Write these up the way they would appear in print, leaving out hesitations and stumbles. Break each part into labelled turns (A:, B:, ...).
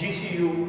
A: GCU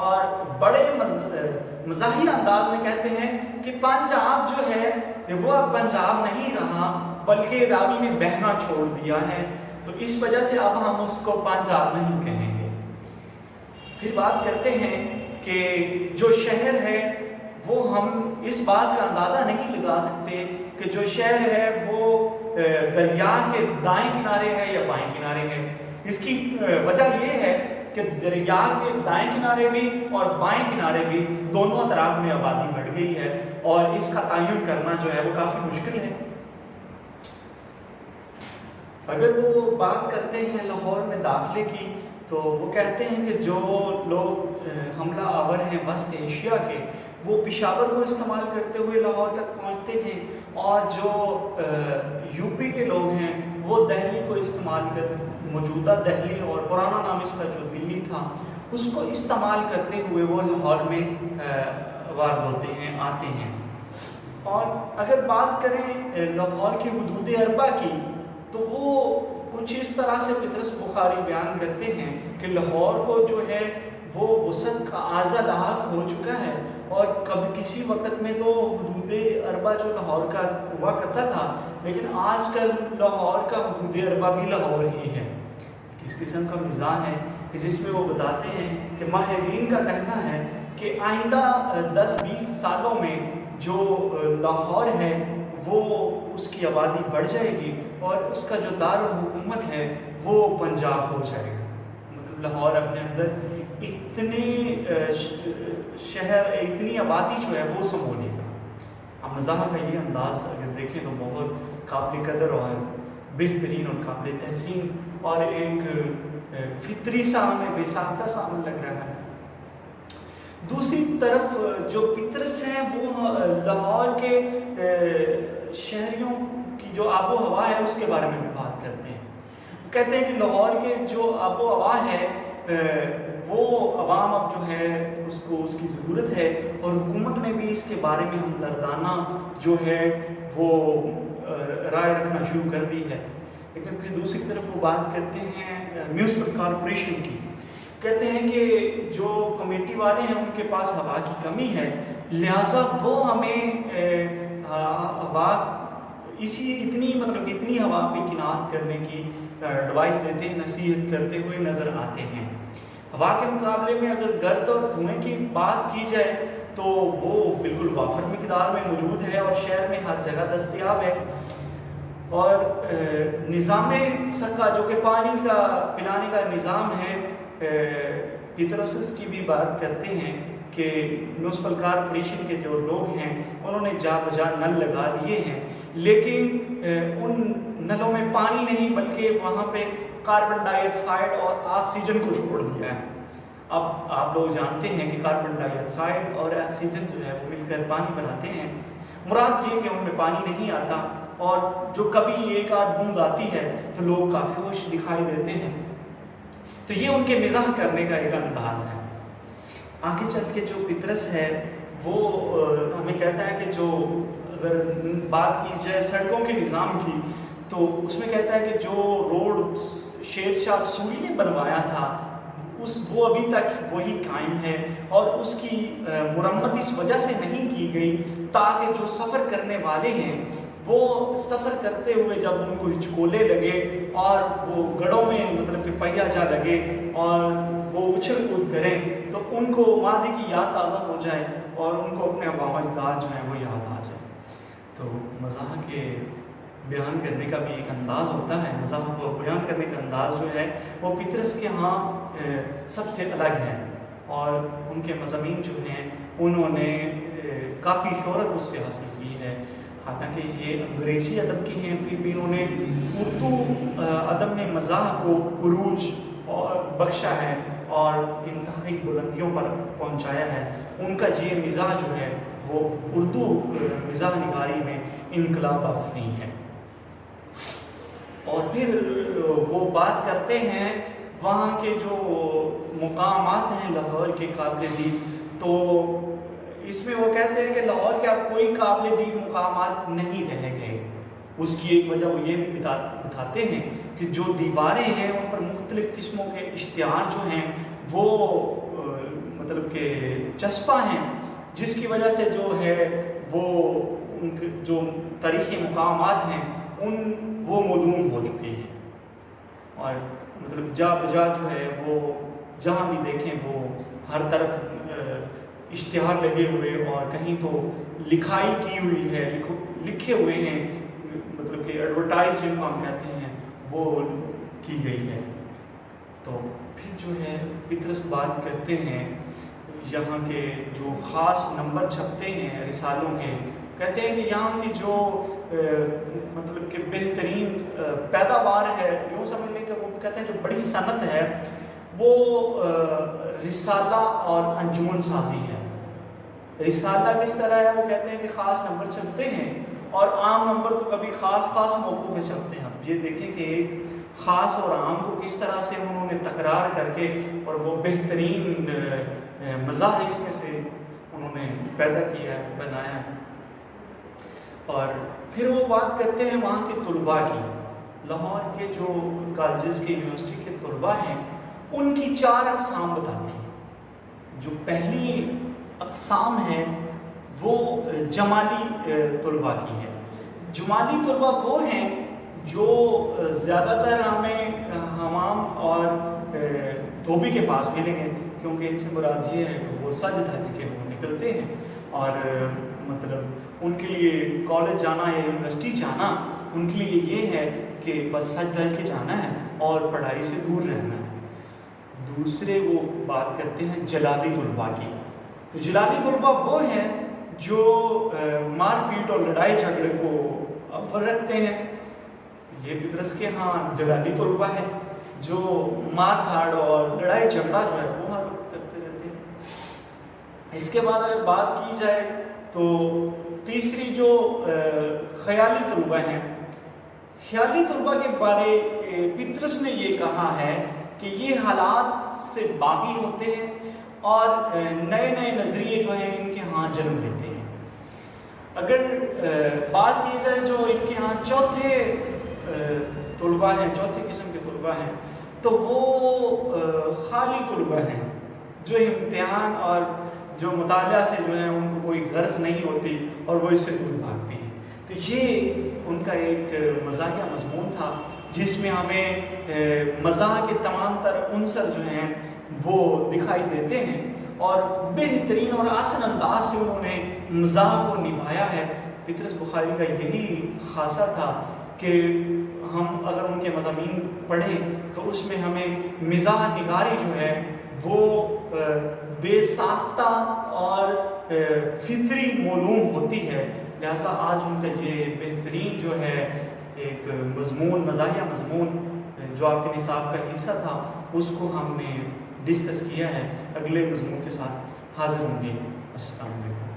A: اور بڑے مزاحیہ انداز میں کہتے ہیں کہ پنجاب جو ہے وہ اب پنجاب نہیں رہا بلکہ راوی نے بہنا چھوڑ دیا ہے، تو اس وجہ سے اب ہم اس کو پنجاب نہیں کہیں گے۔ پھر بات کرتے ہیں کہ جو شہر ہے وہ ہم اس بات کا اندازہ نہیں لگا سکتے کہ جو شہر ہے وہ دریا کے دائیں کنارے ہے یا بائیں کنارے ہے۔ اس کی وجہ یہ ہے کہ دریا کے دائیں کنارے بھی اور بائیں کنارے بھی دونوں اطراف میں آبادی بڑھ گئی ہے، اور اس کا تعین کرنا جو ہے وہ کافی مشکل ہے۔ اگر وہ بات کرتے ہیں لاہور میں داخلے کی، تو وہ کہتے ہیں کہ جو لوگ حملہ آور ہیں وسط ایشیا کے، وہ پشاور کو استعمال کرتے ہوئے لاہور تک پہنچتے ہیں، اور جو یو پی کے لوگ ہیں وہ دہلی کو استعمال کر موجودہ دہلی اور پرانا نام اس کا جو دلی تھا اس کو استعمال کرتے ہوئے وہ لاہور میں وارد ہوتے ہیں، آتے ہیں۔ اور اگر بات کریں لاہور کی حدود اربع کی، تو وہ کچھ اس طرح سے پطرس بخاری بیان کرتے ہیں کہ لاہور کو جو ہے وہ وسعت کا عارضہ لاحق ہو چکا ہے، اور کبھی کسی وقت میں تو حدود اربع جو لاہور کا ہوا کرتا تھا، لیکن آج کل لاہور کا حدود اربع بھی لاہور ہی ہے۔ کس قسم کا مزاح ہے کہ جس میں وہ بتاتے ہیں کہ ماہرین کا کہنا ہے کہ آئندہ 10-20 سالوں میں جو لاہور ہے وہ اس کی آبادی بڑھ جائے گی، اور اس کا جو دارالحکومت ہے وہ پنجاب ہو جائے گا۔ مطلب لاہور اپنے اندر اتنی شہر اتنی آبادی جو ہے وہ سمو لے گا۔ اب مزاح کا یہ انداز اگر دیکھیں تو بہت قابل قدر اور بہترین اور قابل تحسین اور ایک فطری سا ہمیں بے ساختہ سا عمل لگ رہا ہے۔ دوسری طرف جو پطرس ہیں وہ لاہور کے شہریوں کی جو آب و ہوا ہے اس کے بارے میں بھی بات کرتے ہیں۔ وہ کہتے ہیں کہ لاہور کے جو آب و ہوا ہے وہ عوام اب جو ہے اس کو اس کی ضرورت ہے، اور حکومت نے بھی اس کے بارے میں ہمدردانہ جو ہے وہ رائے رکھنا شروع کر دی ہے۔ لیکن پھر دوسری طرف وہ بات کرتے ہیں میونسپل کارپوریشن کی، کہتے ہیں کہ جو کمیٹی والے ہیں ان کے پاس ہوا کی کمی ہے، لہٰذا وہ ہمیں ہوا اتنی ہوا پہ کنات کرنے کی ایڈوائس دیتے ہیں، نصیحت کرتے ہوئے نظر آتے ہیں۔ ہوا کے مقابلے میں اگر گرد اور دھوئیں کی بات کی جائے تو وہ بالکل وافر مقدار میں موجود ہے اور شہر میں ہر جگہ دستیاب ہے۔ اور نظام سکا جو کہ پانی کا پلانے کا نظام ہے، پطرس کی بھی بات کرتے ہیں کہ میونسپل کارپوریشن کے جو لوگ ہیں انہوں نے جا بجا نل لگا دیے ہیں، لیکن ان نلوں میں پانی نہیں بلکہ وہاں پہ کاربن ڈائی آکسائڈ اور آکسیجن کو چھوڑ دیا ہے۔ اب آپ لوگ جانتے ہیں کہ کاربن ڈائی آکسائڈ اور آکسیجن جو ہے وہ مل کر پانی بناتے ہیں۔ مراد یہ کہ ان میں پانی نہیں آتا، اور جو کبھی ایک آدھ بوند آتی ہے تو لوگ کافی خوش دکھائی دیتے ہیں۔ تو یہ ان کے مزاح کرنے کا ایک انداز ہے۔ آگے چل کے جو پطرس ہے وہ ہمیں کہتا ہے کہ جو اگر بات کی جائے سڑکوں کے نظام کی، تو اس میں کہتا ہے کہ جو روڈ شیر شاہ سوری نے بنوایا تھا وہ ابھی تک وہی قائم ہے، اور اس کی مرمت اس وجہ سے نہیں کی گئی تاکہ جو سفر کرنے والے ہیں وہ سفر کرتے ہوئے جب ان کو ہچکولے لگے اور وہ گڑوں میں مطلب کہ پہیا جا لگے اور وہ اچھل کود کریں تو ان کو ماضی کی یاد تازہ ہو جائے اور ان کو اپنے آباء و اجداد جو ہیں وہ یاد آ جائے۔ تو مزاح کے بیان کرنے کا بھی ایک انداز ہوتا ہے، مزاح کو بیان کرنے کا انداز جو ہے وہ پطرس کے ہاں سب سے الگ ہے، اور ان کے مضامین جو ہیں انہوں نے کافی شہرت اس سے حاصل کی ہے۔ حالانکہ یہ انگریزی ادب کے ہیں، پھر بھی انہوں نے اردو ادب میں مزاح کو عروج بخشا ہے اور انتہائی بلندیوں پر پہنچایا ہے۔ ان کا یہ مزاح جو ہے وہ اردو مزاح نگاری میں انقلاب آفرین ہے۔ اور پھر وہ بات کرتے ہیں وہاں کے جو مقامات ہیں لاہور کے قابل دید، تو اس میں وہ کہتے ہیں کہ لاہور کے اب کوئی قابل دید مقامات نہیں رہ گئے۔ اس کی ایک وجہ وہ یہ بھی بتاتے ہیں کہ جو دیواریں ہیں ان پر مختلف قسموں کے اشتہار جو ہیں وہ مطلب کہ چسپاں ہیں، جس کی وجہ سے جو ہے وہ ان کے جو تاریخی مقامات ہیں وہ معدوم ہو چکی ہیں، اور مطلب جا بجا جو ہے وہ جہاں بھی دیکھیں وہ ہر طرف اشتہار لگے ہوئے اور کہیں تو لکھائی کی ہوئی ہے، لکھے ہوئے ہیں، مطلب کہ ایڈورٹائز جن کو ہم کہتے ہیں وہ کی گئی ہے۔ تو پھر جو ہے پطرس بات کرتے ہیں یہاں کے جو خاص نمبر چھپتے ہیں رسالوں کے، کہتے ہیں کہ یہاں کی جو مطلب کہ بہترین پیداوار ہے، یوں سمجھ لیں کہ وہ کہتے ہیں جو بڑی صنعت ہے وہ رسالہ اور انجمن سازی ہے۔ رسالہ کس طرح ہے؟ وہ کہتے ہیں کہ خاص نمبر چھپتے ہیں اور عام نمبر تو کبھی خاص موقعوں پہ چھپتے ہیں۔ اب یہ دیکھیں کہ ایک خاص اور عام کو کس طرح سے انہوں نے تکرار کر کے اور وہ بہترین مزاح اس میں سے انہوں نے پیدا کیا ہے، بنایا ہے۔ اور پھر وہ بات کرتے ہیں وہاں کے طلباء کی، لاہور کے جو کالجز کے یونیورسٹی کے طلباء ہیں ان کی 4 اقسام بتاتے ہیں۔ جو پہلی اقسام ہے وہ جمالی طلباء کی ہے۔ جمالی طلباء وہ ہیں جو زیادہ تر ہمیں حمام اور دھوبی کے پاس ملیں گے، کیونکہ ان سے مراد یہ ہے کہ وہ سج دھج کے وہ نکلتے ہیں، اور مطلب ان کے لیے کالج جانا یا یونیورسٹی جانا ان کے لیے یہ ہے کہ بس سج دھج کے جانا ہے اور پڑھائی سے دور رہنا ہے۔ دوسرے وہ بات کرتے ہیں جلالی طلباء کی۔ تو جلالی طلباء وہ ہیں جو مار پیٹ اور لڑائی جھگڑے کو اول رکھتے ہیں۔ یہ پطرس کے ہاں جلالی طلباء ہیں جو مار دھاڑ اور لڑائی جھگڑا جو ہے وہ ہر وقت کرتے رہتے ہیں۔ اس کے بعد اگر بات کی جائے تو تیسری جو خیالی طلباء ہیں، خیالی طلباء کے بارے پطرس نے یہ کہا ہے کہ یہ حالات سے باغی ہوتے ہیں اور نئے نئے نظریے جو ہیں ان کے ہاں جنم لیتے ہیں۔ اگر بات کی جائے جو ان کے ہاں چوتھے طلباء ہیں، چوتھے قسم کے طلباء ہیں، تو وہ خالی طلباء ہیں جو امتحان اور جو مطالعہ سے جو ہے ان کو کوئی غرض نہیں ہوتی اور وہ اس سے دور بھاگتے ہیں۔ تو یہ ان کا ایک مزاحیہ مضمون تھا جس میں ہمیں مزاح کے تمام تر عنصر جو ہیں وہ دکھائی دیتے ہیں، اور بہترین اور آسان انداز سے انہوں نے مزاح کو نبھایا ہے۔ پطرس بخاری کا یہی خاصہ تھا کہ ہم اگر ان کے مضامین پڑھیں تو اس میں ہمیں مزاح نگاری جو ہے وہ بے ساختہ اور فطری معلوم ہوتی ہے، لہٰذا آج ان کا یہ بہترین جو ہے ایک مضمون، مزاحیہ مضمون جو آپ کے نصاب کا حصہ تھا، اس کو ہم نے ڈسکس کیا ہے۔ اگلے مضمون کے ساتھ حاضر ہوں گے۔ السلام علیکم۔